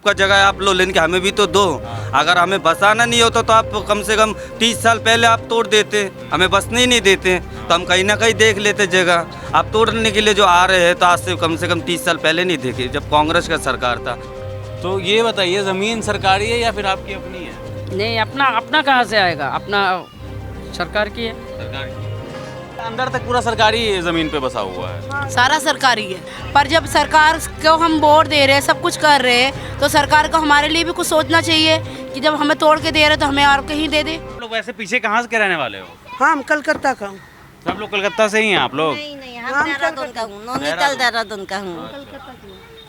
आपका जगह आप लो, लेकिन हमें भी तो दो। अगर हमें बसाना नहीं होता तो आप कम से कम 30 साल पहले आप तोड़ देते, हमें बसने ही नहीं देते तो हम कहीं ना कहीं देख लेते जगह। आप तोड़ने के लिए जो आ रहे हैं तो आज से कम 30 साल पहले नहीं देखे, जब कांग्रेस का सरकार था। तो ये बताइए, ज़मीन सरकारी है या फिर आपकी अपनी है? नहीं, अपना अपना कहाँ से आएगा, अपना सरकार की है। सरकारी अंदर तक पूरा सरकारी ज़मीन पे बसा हुआ है। सारा सरकारी है, पर जब सरकार को हम वोट दे रहे हैं, सब कुछ कर रहे हैं, तो सरकार को हमारे लिए भी कुछ सोचना चाहिए कि जब हमें तोड़ के दे रहे हैं तो हमें और कहीं दे दे। आप लोग वैसे पीछे कहाँ से के रहने वाले हो? हाँ, हम कलकत्ता का हूँ। सब लोग कलकत्ता से ही हैं आप लोग? नहीं, हम देहरादून का हूँ, नैनीताल देहरादून का हूँ।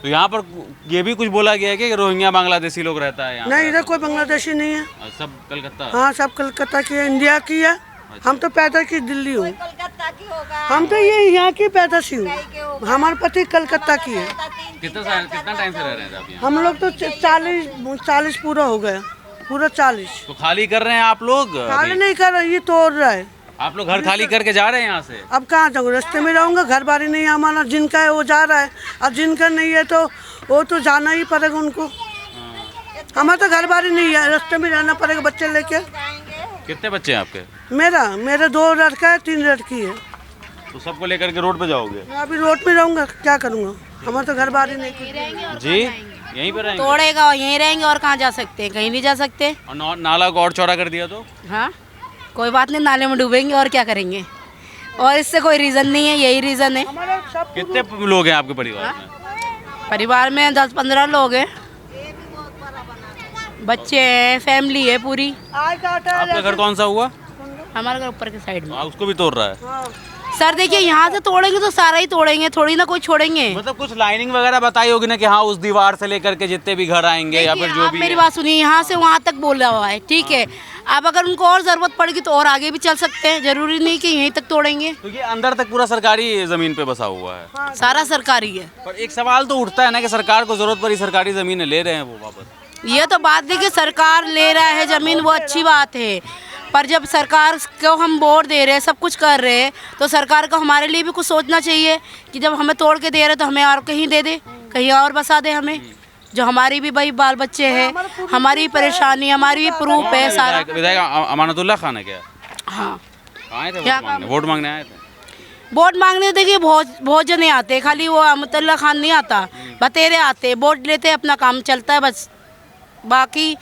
तो यहाँ पर ये भी कुछ बोला गया है कि रोहिंग्या बांग्लादेशी लोग रहता है यहाँ? नहीं, इधर कोई बांग्लादेशी नहीं है। सब कलकत्ता? हाँ, सब कलकत्ता की है, इंडिया की है। हम तो पैदा की दिल्ली हूँ। कलकत्ता की होगा, हम तो ये यहाँ की पैदा सी हूँ। हमारे पति कलकत्ता की है। कितना टाइम से रह रहे हैं आप यहाँ? हम लोग तो 40 पूरा हो गया, पूरा 40। तो खाली कर रहे हैं आप लोग? खाली नहीं कर रहा, ये तोड़ रहा है। आप लोग घर खाली करके जा रहे हैं यहाँ से? अब कहाँ जाऊँ, रास्ते में रहूँगा। घर बारी नहीं है हमारा, जिनका है वो जा रहा है, और जिनका नहीं है तो वो तो जाना ही पड़ेगा उनको। हमारा तो घर बारी नहीं है, रास्ते में रहना पड़ेगा बच्चे लेके। कितने बच्चे हैं आपके? मेरे 2 लड़का है, 3 लड़की है। तो सबको लेकर के रोड पे जाओगे? मैं अभी रोड में रहूँगा, क्या करूँगा, हमारा तो घर बारी नहीं। जी, यहीं पे रहेंगे? तोड़ेगा और यहीं रहेंगे, और कहाँ जा सकते हैं, कहीं नहीं जा सकते। और नाला को और चौड़ा कर दिया तो? हाँ, कोई बात नहीं, नाले में डूबेंगे और क्या करेंगे, और इससे कोई रीज़न नहीं है, यही रीज़न है। कितने लोग हैं आपके परिवार में? परिवार में 10-15 लोग हैं, बच्चे हैं, फैमिली है पूरी। आपका घर कौन सा हुआ? हमारे घर ऊपर के साइड में। उसको भी तोड़ रहा है? सर देखिए, यहाँ से तोड़ेंगे तो सारा ही तोड़ेंगे, थोड़ी ना कोई छोड़ेंगे। मतलब कुछ लाइनिंग वगैरह बताई होगी ना कि हाँ उस दीवार से लेकर के जितने भी घर आएंगे या फिर जो आप भी मेरी है। बात सुनिए, यहाँ से वहाँ तक बोला हुआ है, ठीक है। अब अगर उनको और ज़रूरत पड़ेगी तो और आगे भी चल सकते हैं, जरूरी नहीं कि यहीं तक तोड़ेंगे। तो ये अंदर तक पूरा सरकारी जमीन पे बसा हुआ है? सारा सरकारी है। पर एक सवाल तो उठता है ना कि सरकार को जरूरत पड़ी सरकारी जमीनें ले रहे हैं वो वापस। ये तो बात देखिए, सरकार ले रहा है ज़मीन, वो अच्छी बात है, पर जब सरकार को हम वोट दे रहे हैं, सब कुछ कर रहे हैं, तो सरकार को हमारे लिए भी कुछ सोचना चाहिए कि जब हमें तोड़ के दे रहे हैं तो हमें और कहीं दे दे, कहीं और बसा दे हमें। जो हमारी भी भाई बाल बच्चे हैं, हमारी परेशानी, हमारी भी प्रूफ है सारा। विधायक अमानतुल्लाह खान है क्या? हाँ, आए थे क्या वोट मांगने आए थे? वोट मांगने देखिए बहुत जने आते हैं, खाली वो अमानतुल्लाह खान नहीं आता, बतेरे आते, वोट लेते, अपना काम चलता है बस। बाकी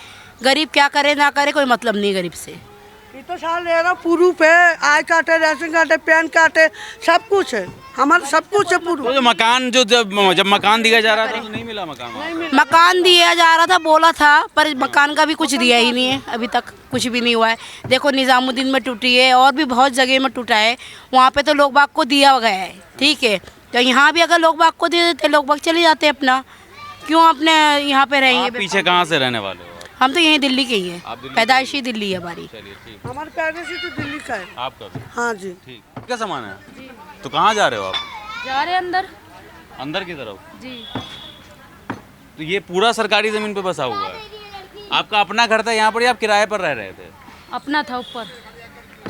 गरीब क्या करे ना करे, कोई मतलब नहीं गरीब से। ये तो साल ले रहा, प्रूफ है, आई कार्ड है, राशन कार्ड है, पैन कार्ड है, सब कुछ है, हमारा सब कुछ है प्रूफ। तो जो मकान जब मकान दिया जा रहा था तो नहीं मिला मकान? मकान दिया जा रहा था, बोला था, पर मकान का भी कुछ दिया ही नहीं है, अभी तक कुछ भी नहीं हुआ है। देखो निज़ामुद्दीन में टूटी है, और भी बहुत जगह में टूटा है, वहाँ पे तो लोग बाग को दिया गया है, ठीक है। तो यहाँ भी अगर लोग बाग को दे देते, लोग बाग चले जाते अपना, क्यों अपने यहाँ पे रहेंगे? पीछे कहाँ से रहने वाले हो? हम तो यहीं दिल्ली के ही हैं, पैदाइशी दिल्ली है हमारी। चलिए ठीक, हमारे पैदाइशी तो दिल्ली का है। आपका भी? हाँ जी। ठीक। क्या सामान है? तो कहाँ जा रहे हो आप? जा रहे अंदर अंदर की तरफ? जी। तो ये पूरा सरकारी जमीन पे बसा हुआ है? आपका अपना घर था यहाँ पर या आप किराए पर रह रहे थे? अपना था ऊपर।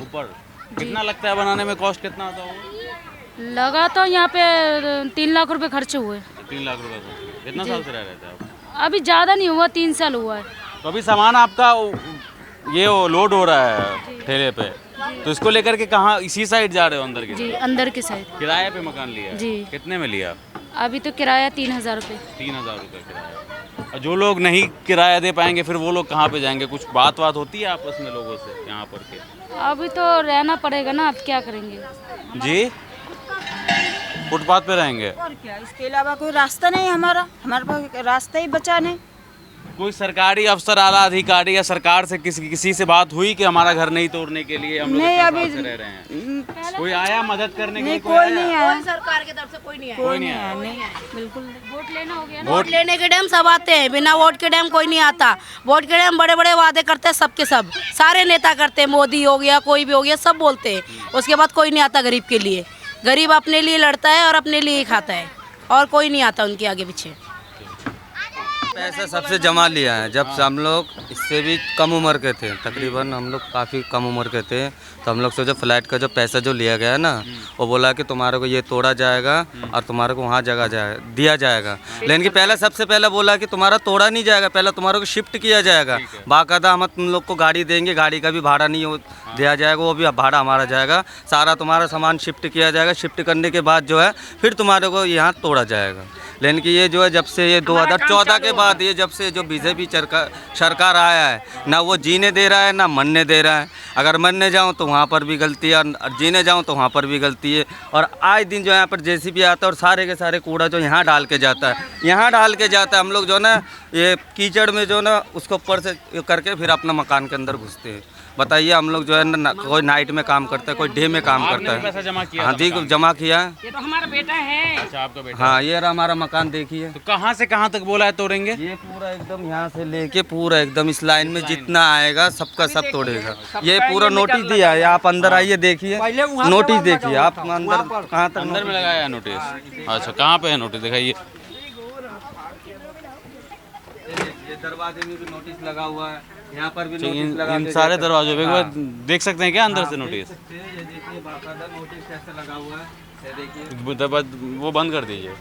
ऊपर? कितना लगता है बनाने में, कॉस्ट कितना आता होगा? लगा तो यहाँ पे 3 लाख रुपए खर्च हुए। 3 लाख रुपए का? कितना साल से रह रहे थे आप? अभी ज़्यादा नहीं हुआ, 3 साल हुआ है। तो अभी सामान आपका ये लोड हो रहा है ठेले पे, तो इसको लेकर के कहाँ, इसी साइड जा रहे हो अंदर की? जी, अंदर के साइड। किराए पे मकान लिया है? जी। कितने में लिया? अभी तो किराया 3000 रुपये। 3000 रुपये किराया। और जो लोग नहीं किराया दे पाएंगे फिर वो लोग कहाँ पे जाएंगे? कुछ बात होती है आपस में लोगों से यहाँ पर के? अभी तो रहना पड़ेगा ना, अब क्या करेंगे? जी, फुटपाथ पे रहेंगे? और क्या, इसके अलावा कोई रास्ता नहीं, हमारे पास रास्ता ही बचा नहीं। कोई सरकारी अफसर, आला अधिकारी या सरकार से किसी से बात हुई कि हमारा घर नहीं तोड़ने के लिए हम लोग नहीं, इतना अभी साल से रह रहे हैं? कोई आया मदद करने के लिए? कोई नहीं आया, सरकार की तरफ से कोई नहीं आया। कोई नहीं आया? बिल्कुल। वोट लेना हो गया ना। वोट लेने के टाइम सब आते हैं, बिना वोट के टाइम कोई नहीं आता। वोट के टाइम बड़े बड़े वादे करते हैं, सबके सब, सारे नेता करते हैं, मोदी हो गया, कोई भी हो गया, सब बोलते हैं। उसके बाद कोई नहीं आता गरीब के लिए। गरीब अपने लिए लड़ता है और अपने लिए ही खाता है, और कोई नहीं आता उनके आगे पीछे। पैसा सबसे जमा लिया है, जब से हम लोग इस मुझसे भी कम उम्र के थे, तकरीबन हम लोग काफ़ी कम उम्र के थे। तो हम लोग से जो फ्लैट का जो पैसा जो लिया गया ना, वो बोला कि तुम्हारे को ये तोड़ा जाएगा और तुम्हारे को वहाँ जगह दिया जाएगा। लेकिन कि पहले सबसे पहले बोला कि तुम्हारा तोड़ा नहीं जाएगा, पहले तुम्हारे को शिफ्ट किया जाएगा। बाकायदा हम तुम लोग को गाड़ी देंगे, गाड़ी का भी भाड़ा नहीं दिया जाएगा, वो भी भाड़ा हमारा जाएगा, सारा तुम्हारा सामान शिफ्ट किया जाएगा। शिफ्ट करने के बाद जो है फिर तुम्हारे को यहाँ तोड़ा जाएगा। लेकिन कि ये जो है जब से ये 2014 के बाद ये जब से जो बीजेपी सरकार आया है, ना वो जीने दे रहा है ना मरने दे रहा है। अगर मरने जाऊँ तो वहाँ पर भी गलती है और जीने जाऊँ तो वहाँ पर भी गलती है। और आए दिन जो यहाँ पर जेसीबी आता है और सारे के सारे कूड़ा जो यहाँ डाल के जाता है, यहाँ डाल के जाता है। हम लोग जो ना ये कीचड़ में जो ना उसको ऊपर से करके फिर अपना मकान के अंदर घुसते हैं। बताइए, हम लोग जो है ना कोई नाइट में काम करता है, कोई डे में काम करता है। पैसा जमा किया? हाँ जी, जमा किया। ये तो हमारा बेटा है। अच्छा, आपका बेटा? हाँ, ये रहा हमारा मकान, देखिए। तो कहाँ से कहाँ तक बोला है तोड़ेंगे? ये पूरा एकदम यहाँ से लेके पूरा एकदम इस लाइन में जितना आएगा सबका सब तोड़ेगा। ये पूरा नोटिस दिया है, आप अंदर आइए देखिए, नोटिस देखिए आप अंदर कहाँ तक अंदर में लगाया है नोटिस? अच्छा, कहाँ पे है नोटिस, दिखाइए। ये दरवाजे में भी नोटिस लगा हुआ है, यहाँ पर भी नोटिस लगा। इन सारे दरवाजों पे एक बार देख सकते हैं क्या अंदर से नोटिस? ये देखिए बाकायदा नोटिस कैसे लगा हुआ है, ये देखिए। वो बंद कर दीजिए।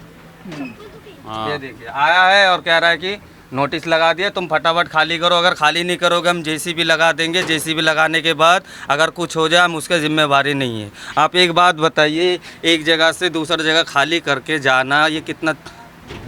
हाँ, ये देखिए आया है और कह रहा है कि नोटिस लगा दिया, तुम फटाफट खाली करो। अगर खाली नहीं करोगे हम जेसीबी लगा देंगे। जेसीबी लगाने के बाद अगर कुछ हो जाए हम उसका जिम्मेवारी नहीं है। आप एक बात बताइए, एक जगह से दूसरी जगह खाली करके जाना ये कितना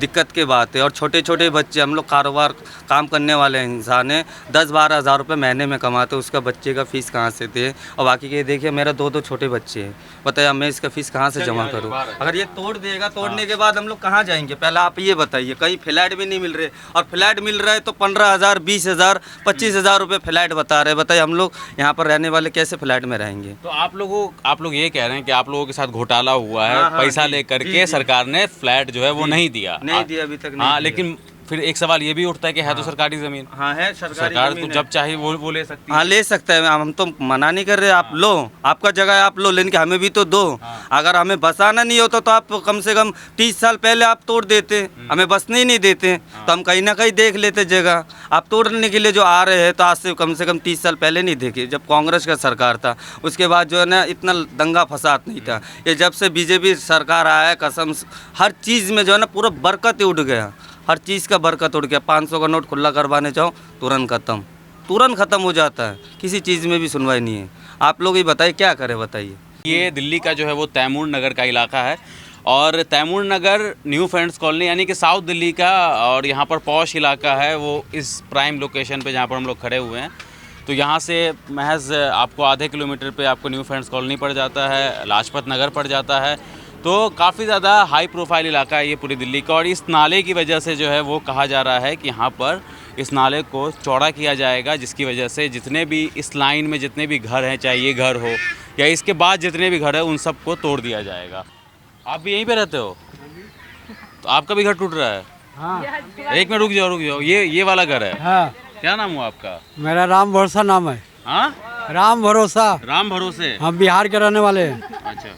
दिक्कत की बात है। और छोटे छोटे बच्चे, हम लोग कारोबार काम करने वाले इंसान हैं, 10-12 हज़ार रुपये महीने में कमाते, उसका बच्चे का फ़ीस कहाँ से दे। और बाकी के देखिए मेरा 2 छोटे बच्चे हैं, बताइए मैं इसका फ़ीस कहाँ से जमा करूँ। अगर ये तोड़ देगा, तोड़ने के बाद हम लोग कहाँ जाएंगे, पहले आप ये बताइए। कहीं फ्लैट भी नहीं मिल रहे, और फ्लैट मिल रहा है तो 15,000, 20,000, 25,000 रुपये फ्लैट बता रहे हैं। बताइए हम लोग यहाँ पर रहने वाले कैसे फ्लैट में रहेंगे। तो आप लोग ये कह रहे हैं कि आप लोगों के साथ घोटाला हुआ है, हाँ, पैसा जी, लेकर जी, के जी। सरकार ने फ्लैट जो है वो नहीं दिया अभी तक नहीं हाँ, दिया। लेकिन फिर एक सवाल ये भी उठता है कि है तो सरकारी जमीन। हाँ है, सरकार तो जब चाहे वो ले सकती है। हाँ ले सकता है, हम तो मना नहीं कर रहे। आप लो, आपका जगह है आप लो, लेकिन हमें भी तो दो। अगर हमें बसाना नहीं होता तो आप कम से कम 30 साल पहले आप तोड़ देते, हमें बसने ही नहीं देते तो हम कहीं ना कहीं देख लेते जगह। आप तोड़ने के लिए जो आ रहे हैं तो आज से कम 30 साल पहले नहीं देखे, जब कांग्रेस का सरकार था। उसके बाद जो है ना इतना दंगा फसाद नहीं था। ये जब से बीजेपी सरकार आया है, कसम हर चीज़ में जो है ना पूरा बरकत उड़ गया, हर चीज़ का बरकत उड़ गया। 500 का नोट खुला करवाने जाओ तुरंत ख़त्म हो जाता है, किसी चीज़ में भी सुनवाई नहीं है। आप लोग ही बताइए क्या करें, बताइए। ये दिल्ली का जो है वो तैमूर नगर का इलाका है, और तैमूर नगर न्यू फ्रेंड्स कॉलोनी यानी कि साउथ दिल्ली का, और यहाँ पर पॉश इलाका है वो इस प्राइम लोकेशन पे जहाँ पर हम लोग खड़े हुए हैं। तो यहाँ से महज आपको आधे किलोमीटर पे आपको न्यू फ्रेंड्स कॉलोनी पड़ जाता है, लाजपत नगर पड़ जाता है। तो काफ़ी ज़्यादा हाई प्रोफाइल इलाका है ये पूरी दिल्ली का, और इस नाले की वजह से जो है वो कहा जा रहा है कि यहाँ पर इस नाले को चौड़ा किया जाएगा, जिसकी वजह से जितने भी इस लाइन में जितने भी घर हैं, चाहे ये घर हो या इसके बाद जितने भी घर हैं, उन सबको तोड़ दिया जाएगा। आप भी यहीं पे रहते हो? तो आपका भी घर टूट रहा है? हाँ। एक में रुक जाओ, ये वाला घर है? हाँ। क्या नाम हुआ आपका? मेरा राम भरोसा नाम है। हाँ, राम भरोसा। राम भरोसे? हम बिहार के रहने वाले हैं। अच्छा।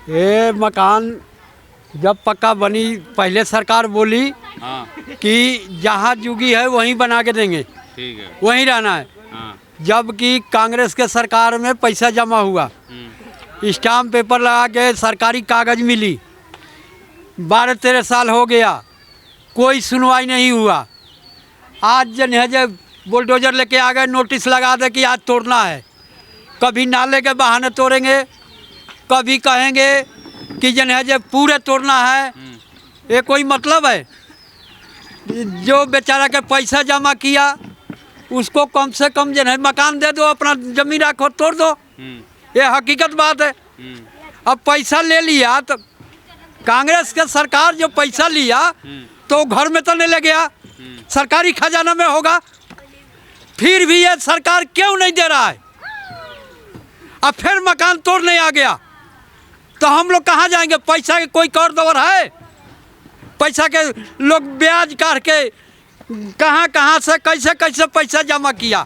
ये मकान जब पक्का बनी, पहले सरकार बोली हाँ, कि जहाँ जुगी है वहीं बना के देंगे, ठीक है, वहीं रहना है। हाँ, जबकि कांग्रेस के सरकार में पैसा जमा हुआ, स्टाम्प पेपर लगा के सरकारी कागज मिली, 12-13 साल हो गया, कोई सुनवाई नहीं हुआ। आज जन है जब बुलडोजर लेके आ गए, नोटिस लगा दे कि आज तोड़ना है। कभी नाले के बहाने तोड़ेंगे, कभी कहेंगे कि जन है जब पूरे तोड़ना है। ये कोई मतलब है? जो बेचारा के पैसा जमा किया उसको कम से कम जन है मकान दे दो, अपना जमीन रखो, तोड़ दो। ये हकीकत बात है। अब पैसा ले लिया तो कांग्रेस के सरकार जो पैसा लिया तो घर में तो नहीं ले गया, सरकारी खजाना में होगा। फिर भी ये सरकार क्यों नहीं दे रहा है? अब फिर मकान तोड़ने आ गया तो हम लोग कहाँ जाएंगे? पैसा के कोई कौर दौर है? पैसा के लोग ब्याज काट के कहाँ से कैसे पैसा जमा किया,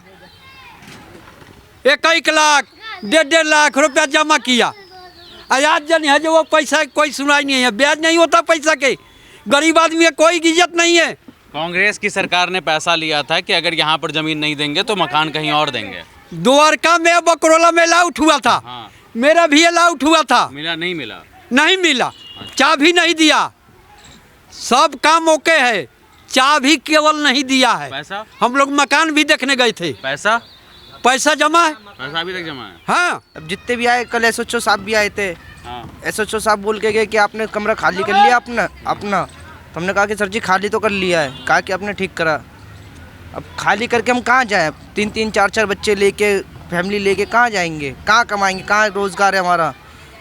1-1 लाख 1.5 लाख रुपया जमा किया। आज जन है जो वो पैसा कोई सुनाई नहीं है, ब्याज नहीं होता पैसा के, गरीब आदमी है कोई इज्जत नहीं है। कांग्रेस की सरकार ने पैसा लिया था कि अगर यहाँ पर जमीन नहीं देंगे तो मकान कहीं और देंगे। द्वारका में बकरोला में अलाउट हुआ था। हाँ। मेरा भी अलाउट हुआ था, मिला नहीं मिला? नहीं मिला। चाबी नहीं दिया, सब काम ओके है, चाबी केवल नहीं दिया है। पैसा? हम लोग मकान भी देखने गए थे। पैसा? पैसा जमा है। पैसा अभी तक जमा है? हाँ, अब जितने भी आए, कल एसएचओ साहब भी आए थे। हाँ। एसएचओ साहब बोल के गए कि आपने कमरा खाली कर लिया अपना। तो हमने कहा कि सर जी खाली तो कर लिया है। कहा कि आपने ठीक करा। अब खाली करके हम कहाँ जाएं? 3-3 4-4 बच्चे लेके, फैमिली लेके कहाँ जाएंगे? कहाँ कमाएंगे? कहाँ रोज़गार है हमारा?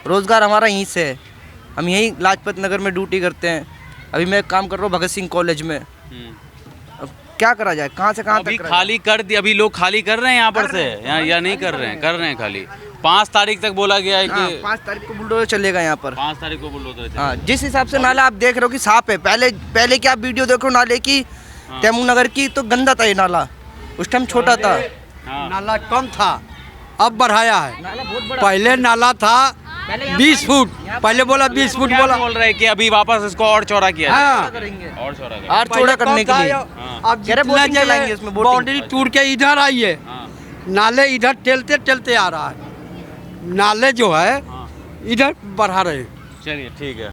रोज़गार हमारा यहीं से है। हम यहीं लाजपत नगर में ड्यूटी करते हैं। अभी मैं काम कर रहा हूँ भगत सिंह कॉलेज में। अब क्या करा जाए? कहाँ से कहाँ अभी तक खाली कर दिया, अभी लोग खाली कर रहे हैं यहाँ पर से या नहीं कर रहे हैं? कर रहे हैं खाली। 5 तारीख तक बोला गया है कि 5 तारीख को बुलडोजर चलेगा यहाँ पर। 5 तारीख को बुलडोजर चलेगा। हाँ, जिस हिसाब से नाला आप देख रहे हो कि साफ है। पहले की आप वीडियो देखो नाले की, तैमूर नगर की, तो गंदा था ये नाला। उस टाइम छोटा था। हाँ। नाला कम था, अब बढ़ाया है। पहले नाला था 20 फुट, पहले बोला 20 फुट क्या बोला। बोल रहे हैं कि अभी वापस इसको और चौड़ा किया जाए? हाँ, और चौड़ा करेंगे। और चौड़ा करने के लिए अब कह रहे जितना बोटिंग चलाएंगे इसमें, बोटिंग। बाउंड्री टूट के इधर आई है, हाँ। नाले इधर टेलते आ रहा है। नाले जो है इधर बढ़ा रहे हैं। चलिए ठीक है।